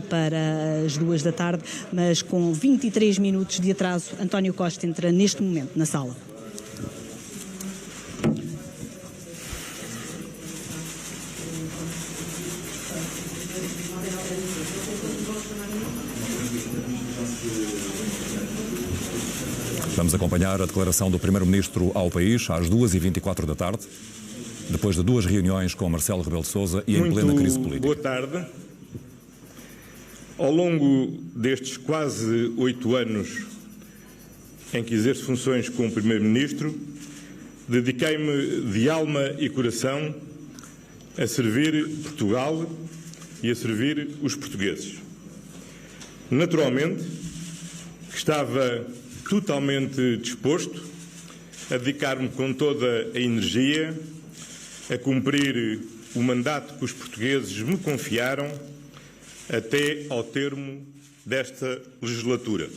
Para as 2 da tarde, mas com 23 minutos de atraso, António Costa entra neste momento na sala. Vamos acompanhar a declaração do Primeiro-Ministro ao país às 2h24 da tarde, depois de 2 reuniões com Marcelo Rebelo de Sousa e em plena crise política. Boa tarde. Ao longo destes quase 8 anos em que exerço funções como Primeiro-Ministro, dediquei-me de alma e coração a servir Portugal e a servir os portugueses. Naturalmente, estava totalmente disposto a dedicar-me com toda a energia a cumprir o mandato que os portugueses me confiaram até ao termo desta legislatura.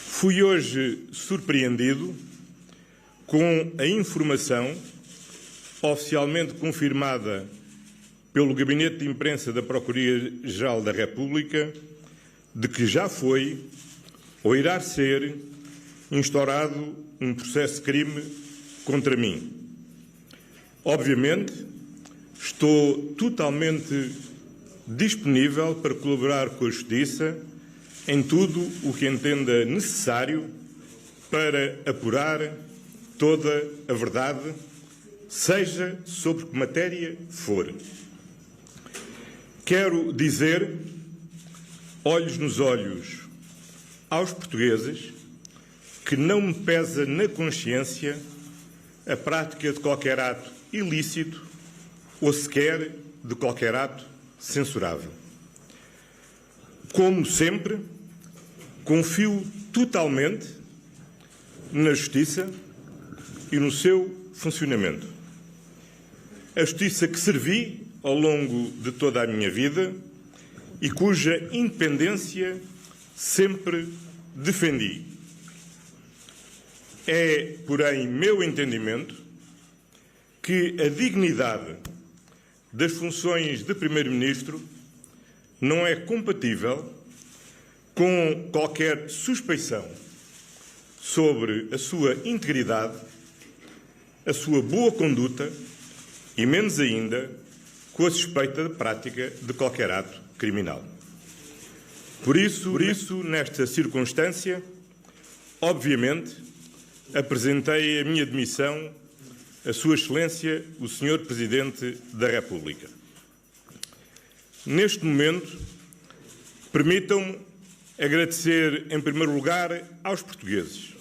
Fui hoje surpreendido com a informação oficialmente confirmada pelo Gabinete de Imprensa da Procuradoria-Geral da República de que já foi ou irá ser instaurado um processo de crime contra mim. Obviamente, estou totalmente disponível para colaborar com a Justiça em tudo o que entenda necessário para apurar toda a verdade, seja sobre que matéria for. Quero dizer, olhos nos olhos, aos portugueses, que não me pesa na consciência a prática de qualquer ato ilícito ou sequer de qualquer ato censurável. Como sempre, confio totalmente na Justiça e no seu funcionamento. A Justiça que servi ao longo de toda a minha vida e cuja independência sempre defendi. É, porém, meu entendimento que a dignidade das funções de Primeiro-Ministro não é compatível com qualquer suspeição sobre a sua integridade, a sua boa conduta e, menos ainda, com a suspeita de prática de qualquer ato criminal. Por isso, nesta circunstância, obviamente, apresentei a minha demissão a Sua Excelência, o Sr. Presidente da República. Neste momento, permitam-me agradecer, em primeiro lugar, aos portugueses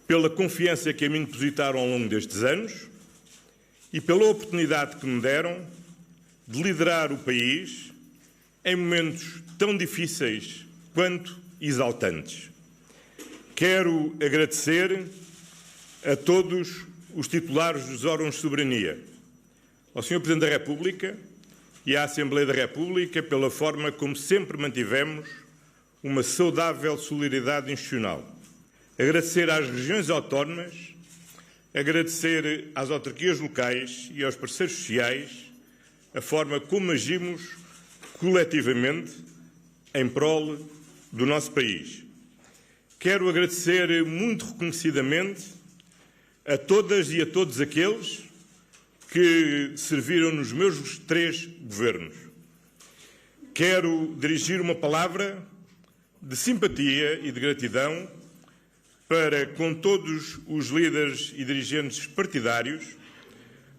pela confiança que a mim depositaram ao longo destes anos e pela oportunidade que me deram de liderar o país em momentos tão difíceis quanto exaltantes. Quero agradecer a todos os titulares dos órgãos de soberania, ao Sr. Presidente da República e à Assembleia da República pela forma como sempre mantivemos uma saudável solidariedade institucional. Agradecer às regiões autónomas, agradecer às autarquias locais e aos parceiros sociais a forma como agimos coletivamente em prol do nosso país. Quero agradecer muito reconhecidamente a todas e a todos aqueles que serviram nos meus 3 governos. Quero dirigir uma palavra de simpatia e de gratidão para com todos os líderes e dirigentes partidários,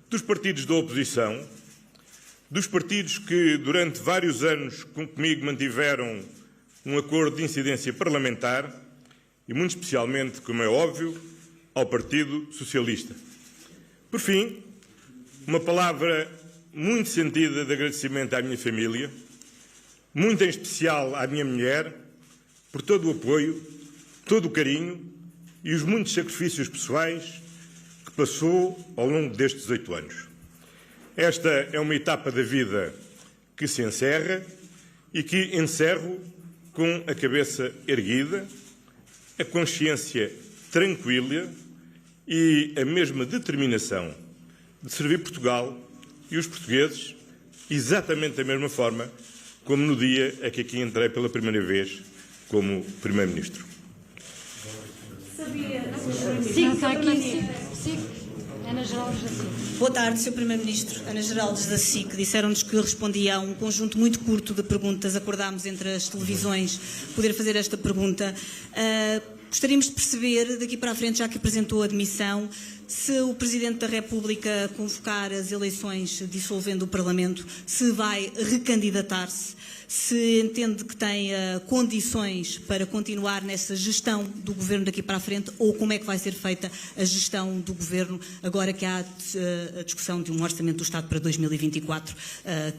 dos partidos da oposição, dos partidos que durante vários anos comigo mantiveram um acordo de incidência parlamentar e, muito especialmente, como é óbvio, ao Partido Socialista. Por fim, uma palavra muito sentida de agradecimento à minha família, muito em especial à minha mulher, por todo o apoio, todo o carinho e os muitos sacrifícios pessoais que passou ao longo destes 8 anos. Esta é uma etapa da vida que se encerra e que encerro com a cabeça erguida, a consciência tranquila e a mesma determinação de servir Portugal e os portugueses exatamente da mesma forma como no dia em que aqui entrei pela primeira vez como Primeiro-Ministro. Ana Geraldes da SIC. Boa tarde, Sr. Primeiro-Ministro. Ana Geraldes da SIC. Disseram-nos que respondia a um conjunto muito curto de perguntas. Acordámos entre as televisões poder fazer esta pergunta. Gostaríamos de perceber, daqui para a frente, já que apresentou a demissão, se o Presidente da República convocar as eleições dissolvendo o Parlamento, se vai recandidatar-se, se entende que tem condições para continuar nessa gestão do Governo daqui para a frente, ou como é que vai ser feita a gestão do Governo agora que há a discussão de um Orçamento do Estado para 2024,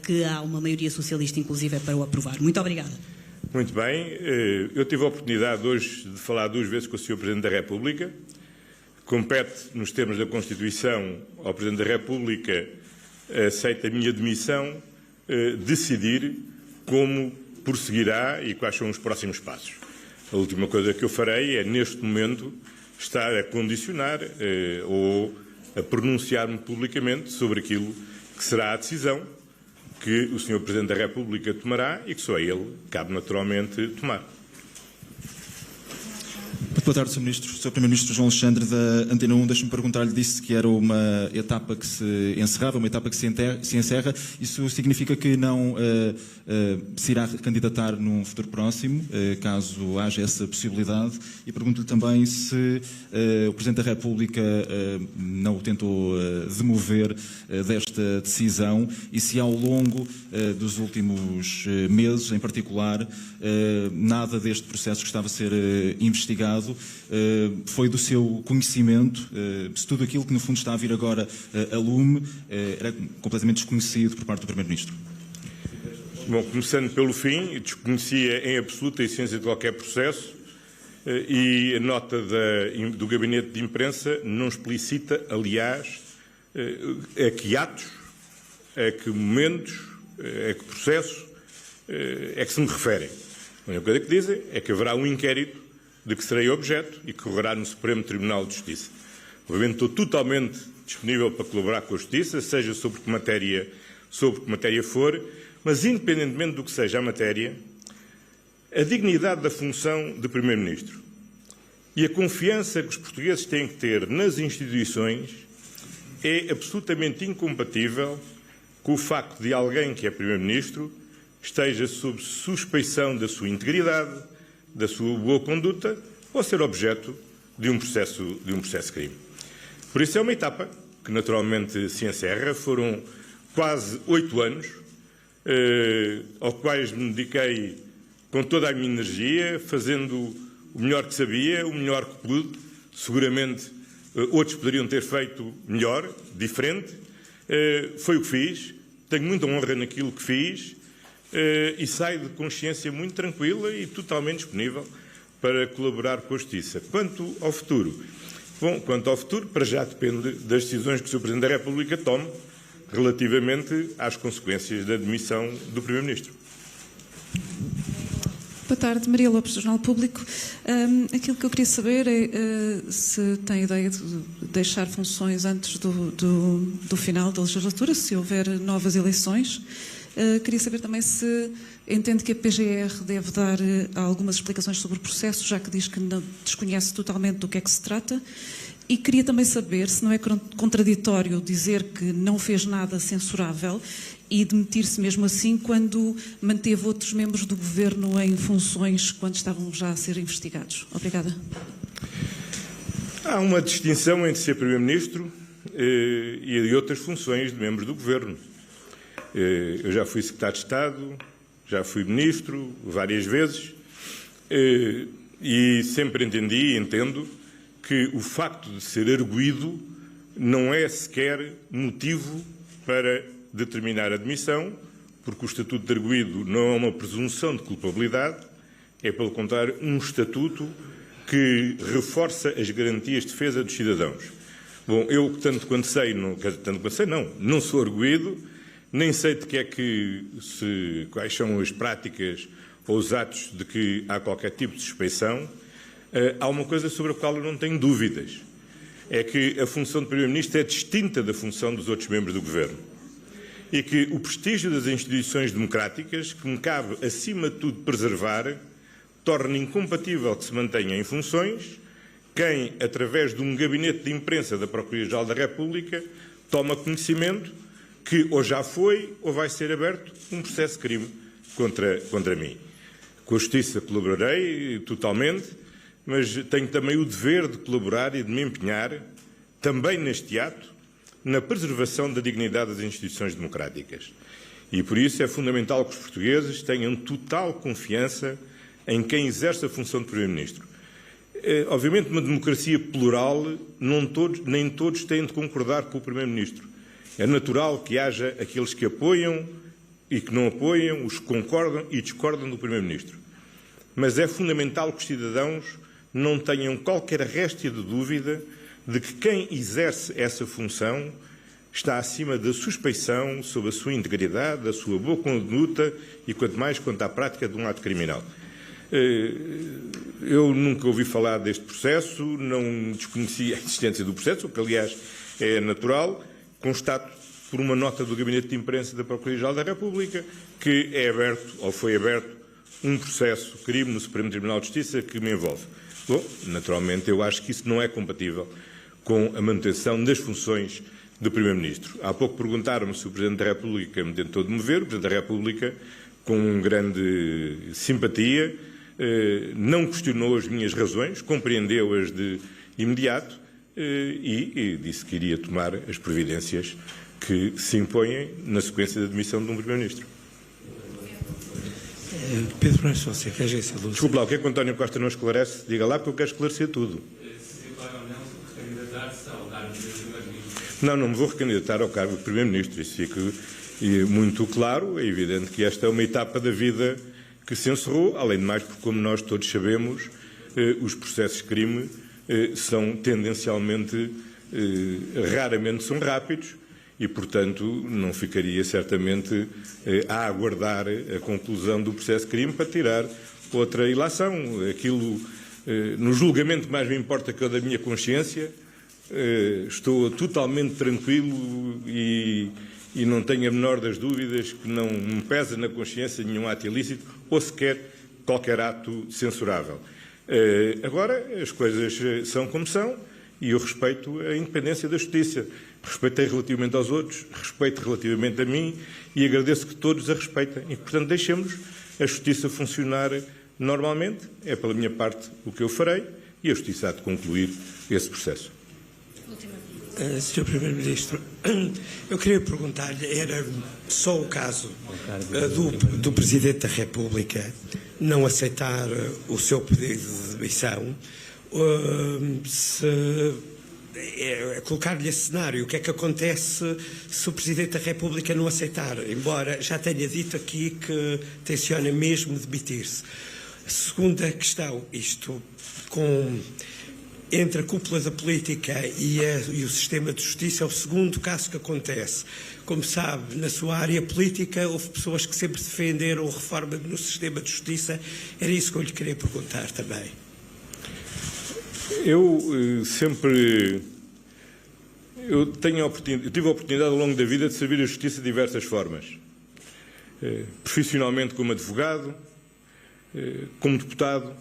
que há uma maioria socialista, inclusive, para o aprovar. Muito obrigada. Muito bem. Eu tive a oportunidade hoje de falar 2 vezes com o Sr. Presidente da República. Compete, nos termos da Constituição, ao Presidente da República, aceita a minha demissão, decidir como prosseguirá e quais são os próximos passos. A última coisa que eu farei é, neste momento, estar a condicionar ou a pronunciar-me publicamente sobre aquilo que será a decisão que o Sr. Presidente da República tomará e que só a ele cabe naturalmente tomar. Boa tarde, Sr. Ministro. Sr. Primeiro-Ministro João Alexandre, da Antena 1, deixe-me perguntar-lhe, disse que era uma etapa que se encerrava, uma etapa que se encerra. Isso significa que não se irá candidatar num futuro próximo, caso haja essa possibilidade? E pergunto-lhe também se o Presidente da República não o tentou demover desta decisão e se ao longo dos últimos meses, em particular, nada deste processo que estava a ser investigado foi do seu conhecimento, se tudo aquilo que no fundo está a vir agora a lume era completamente desconhecido por parte do Primeiro-Ministro. Bom, começando pelo fim, desconhecia em absoluta essência de qualquer processo e a nota do Gabinete de Imprensa não explicita, aliás, a que atos, a que momentos, a que processos é que se me referem. A única coisa que dizem é que haverá um inquérito de que serei objeto e que correrá no Supremo Tribunal de Justiça. Obviamente estou totalmente disponível para colaborar com a Justiça, seja sobre que matéria for, mas independentemente do que seja a matéria, a dignidade da função de Primeiro-Ministro e a confiança que os portugueses têm que ter nas instituições é absolutamente incompatível com o facto de alguém que é Primeiro-Ministro esteja sob suspeição da sua integridade, da sua boa conduta ou ser objeto de um processo de crime. Por isso é uma etapa que naturalmente se encerra. Foram quase 8 anos aos quais me dediquei com toda a minha energia, fazendo o melhor que sabia, o melhor que pude. Seguramente outros poderiam ter feito melhor, diferente. Foi o que fiz. Tenho muita honra naquilo que fiz. E saio de consciência muito tranquila e totalmente disponível para colaborar com a Justiça. Quanto ao futuro? Bom, quanto ao futuro, para já depende das decisões que o Sr. Presidente da República tome relativamente às consequências da demissão do Primeiro-Ministro. Boa tarde, Maria Lopes, do Jornal Público. Aquilo que eu queria saber é se tem ideia de deixar funções antes do final da legislatura, se houver novas eleições. Queria saber também se entende que a PGR deve dar algumas explicações sobre o processo, já que diz que não desconhece totalmente do que é que se trata. E queria também saber se não é contraditório dizer que não fez nada censurável e demitir-se mesmo assim quando manteve outros membros do Governo em funções quando estavam já a ser investigados. Obrigada. Há uma distinção entre ser Primeiro-Ministro e outras funções de membros do Governo. Eu já fui Secretário de Estado, já fui Ministro várias vezes e sempre entendi e entendo que o facto de ser arguido não é sequer motivo para determinar a demissão, porque o estatuto de arguido não é uma presunção de culpabilidade, é, pelo contrário, um estatuto que reforça as garantias de defesa dos cidadãos. Bom, eu, tanto quanto sei, não sou arguido, nem sei de que é quais são as práticas ou os atos de que há qualquer tipo de suspeição. Há uma coisa sobre a qual eu não tenho dúvidas. É que a função de Primeiro-Ministro é distinta da função dos outros membros do Governo. e que o prestígio das instituições democráticas, que me cabe, acima de tudo, preservar, torna incompatível que se mantenha em funções quem, através de um gabinete de imprensa da Procuradoria-Geral da República, toma conhecimento que ou já foi ou vai ser aberto um processo de crime contra mim. Com a Justiça colaborarei totalmente, mas tenho também o dever de colaborar e de me empenhar, também neste ato, na preservação da dignidade das instituições democráticas. E por isso é fundamental que os portugueses tenham total confiança em quem exerce a função de Primeiro-Ministro. Obviamente, numa democracia plural, nem todos têm de concordar com o Primeiro-Ministro. É natural que haja aqueles que apoiam e que não apoiam, os que concordam e discordam do Primeiro-Ministro. Mas é fundamental que os cidadãos não tenham qualquer réstia de dúvida de que quem exerce essa função está acima da suspeição sobre a sua integridade, da sua boa conduta e, quanto mais, quanto à prática de um ato criminal. Eu nunca ouvi falar deste processo, não desconhecia a existência do processo, o que, aliás, é natural. Constato, por uma nota do Gabinete de Imprensa da Procuradoria-Geral da República, que é aberto, ou foi aberto, um processo crime no Supremo Tribunal de Justiça que me envolve. Bom, naturalmente, eu acho que isso não é compatível com a manutenção das funções do Primeiro-Ministro. Há pouco perguntaram-me se o Presidente da República me tentou demover. O Presidente da República, com grande simpatia, não questionou as minhas razões, compreendeu-as de imediato e disse que iria tomar as providências que se impõem na sequência da demissão de um Primeiro-Ministro. Pedro Brás Fonseca, Agência Lusa. Desculpe lá, o que é que o António Costa não esclarece? Diga lá, porque eu quero esclarecer tudo. Não me vou recandidatar ao cargo de Primeiro-Ministro. Isso fica muito claro. É evidente que esta é uma etapa da vida que se encerrou, além de mais, porque, como nós todos sabemos, os processos de crime são tendencialmente, raramente são rápidos e, portanto, não ficaria certamente a aguardar a conclusão do processo de crime para tirar outra ilação. Aquilo, no julgamento que mais me importa que é o da minha consciência, estou totalmente tranquilo e não tenho a menor das dúvidas que não me pesa na consciência nenhum ato ilícito ou sequer qualquer ato censurável. Agora, as coisas são como são e eu respeito a independência da Justiça. Respeitei relativamente aos outros, respeito relativamente a mim e agradeço que todos a respeitem. E, portanto, deixemos a Justiça funcionar normalmente. É, pela minha parte, o que eu farei e a Justiça há de concluir esse processo. Sr. Primeiro-Ministro, eu queria perguntar-lhe, era só o caso do Presidente da República não aceitar o seu pedido de demissão, colocar-lhe esse cenário, o que é que acontece se o Presidente da República não aceitar, embora já tenha dito aqui que tenciona mesmo demitir-se. Segunda questão, isto entre a cúpula da política e o sistema de justiça é o segundo caso que acontece. Como sabe, na sua área política houve pessoas que sempre defenderam a reforma no sistema de justiça. Era isso que eu lhe queria perguntar também. Eu tive a oportunidade ao longo da vida de servir a justiça de diversas formas. Profissionalmente como advogado, como deputado,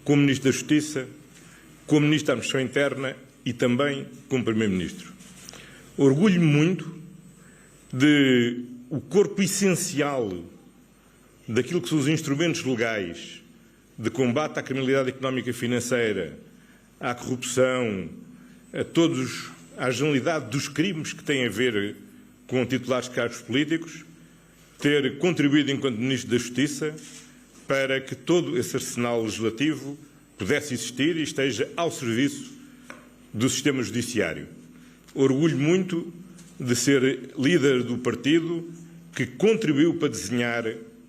como Ministro da Justiça, como Ministro da Administração Interna e também como Primeiro-Ministro. Orgulho-me muito de o corpo essencial daquilo que são os instrumentos legais de combate à criminalidade económica e financeira, à corrupção, à generalidade dos crimes que têm a ver com titulares de cargos políticos, ter contribuído enquanto Ministro da Justiça para que todo esse arsenal legislativo pudesse existir e esteja ao serviço do sistema judiciário. Orgulho muito de ser líder do partido que contribuiu para desenhar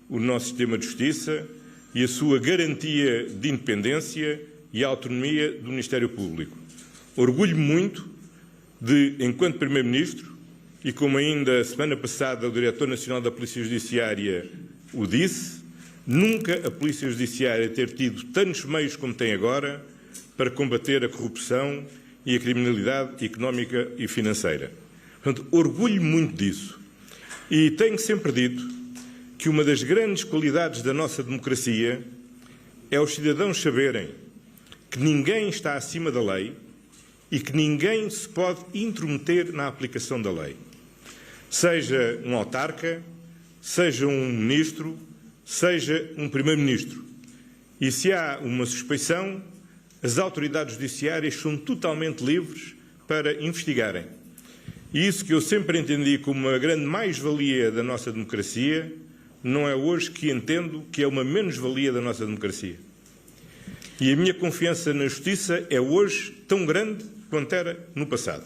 o nosso sistema de justiça e a sua garantia de independência e autonomia do Ministério Público. Orgulho muito de, enquanto Primeiro-Ministro, e como ainda a semana passada o Diretor Nacional da Polícia Judiciária o disse, nunca a Polícia Judiciária ter tido tantos meios como tem agora para combater a corrupção e a criminalidade económica e financeira. Portanto, orgulho muito disso. E tenho sempre dito que uma das grandes qualidades da nossa democracia é os cidadãos saberem que ninguém está acima da lei e que ninguém se pode intrometer na aplicação da lei. Seja um autarca, seja um ministro, seja um primeiro-ministro. E se há uma suspeição, as autoridades judiciárias são totalmente livres para investigarem. E isso que eu sempre entendi como uma grande mais-valia da nossa democracia, não é hoje que entendo que é uma menos-valia da nossa democracia. E a minha confiança na justiça é hoje tão grande quanto era no passado.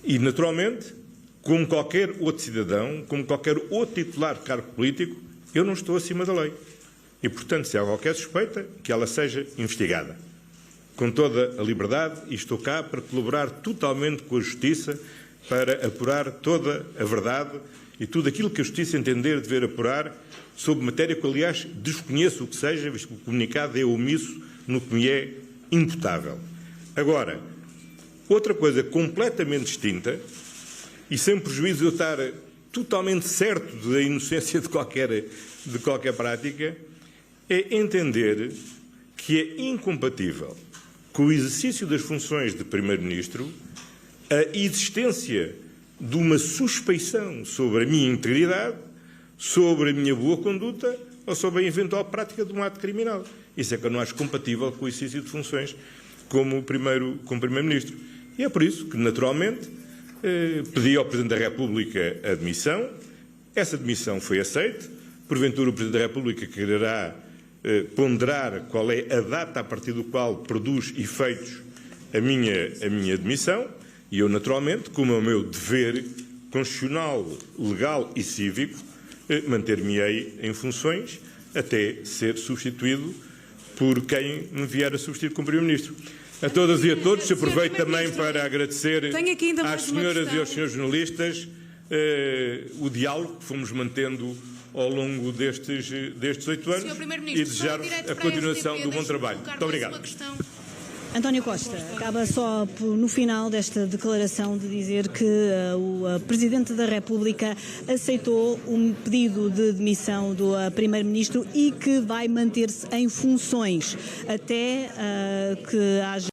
E, naturalmente, como qualquer outro cidadão, como qualquer outro titular de cargo político, eu não estou acima da lei. E, portanto, se há qualquer suspeita, que ela seja investigada. Com toda a liberdade, e estou cá para colaborar totalmente com a Justiça, para apurar toda a verdade e tudo aquilo que a Justiça entender dever apurar sobre matéria que, aliás, desconheço o que seja, visto que o comunicado é omisso no que me é imputável. Agora, outra coisa completamente distinta, e sem prejuízo de eu estar totalmente certo da inocência de qualquer prática, é entender que é incompatível com o exercício das funções de Primeiro-Ministro a existência de uma suspeição sobre a minha integridade, sobre a minha boa conduta ou sobre a eventual prática de um ato criminal. Isso é que eu não acho compatível com o exercício de funções como Primeiro-Ministro. E é por isso que, naturalmente, pedi ao Presidente da República a demissão. Essa demissão foi aceita. Porventura, o Presidente da República quererá ponderar qual é a data a partir do qual produz efeitos a minha demissão. E eu, naturalmente, como é o meu dever constitucional, legal e cívico, manter-me-ei em funções até ser substituído por quem me vier a substituir como Primeiro-Ministro. A todas e a todos, aproveito também para agradecer às senhoras e aos senhores jornalistas o diálogo que fomos mantendo ao longo destes 8 anos e desejar a continuação do bom trabalho. Muito obrigado. António Costa, acaba só no final desta declaração de dizer que o Presidente da República aceitou um pedido de demissão do Primeiro-Ministro e que vai manter-se em funções até que haja